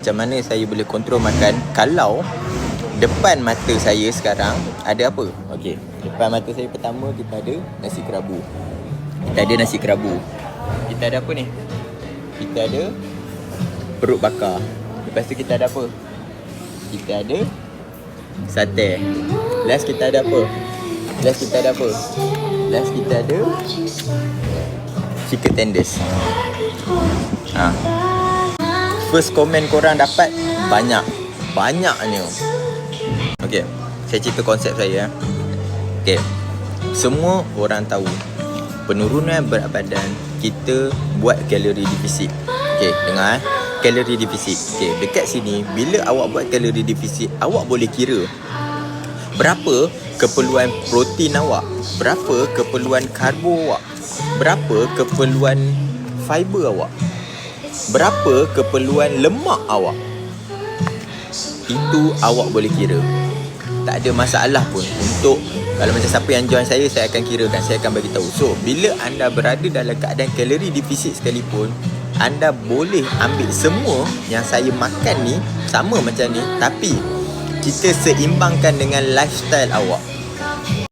Macam mana saya boleh kontrol makan kalau depan mata saya sekarang ada apa? Okey, depan mata saya pertama kita ada nasi kerabu. Kita ada apa ni? Kita ada perut bakar. Lepas tu kita ada apa? Kita ada sate. Last kita ada apa? Last kita ada chicken tenders. First komen korang dapat banyaknya. Okay, saya cerita konsep saya. Okay, semua orang tahu penurunan berat badan kita buat kalori defisit. Okay, dengar kalori defisit. Okay, dekat sini bila awak buat kalori defisit, awak boleh kira berapa keperluan protein awak, berapa keperluan karbo awak, berapa keperluan fiber awak, berapa keperluan lemak awak. Itu awak boleh kira. Tak ada masalah pun untuk, kalau macam siapa yang join saya akan kirakan, saya akan bagi tahu. So, bila anda berada dalam keadaan kalori defisit sekalipun, anda boleh ambil semua yang saya makan ni sama macam ni, tapi kita seimbangkan dengan lifestyle awak.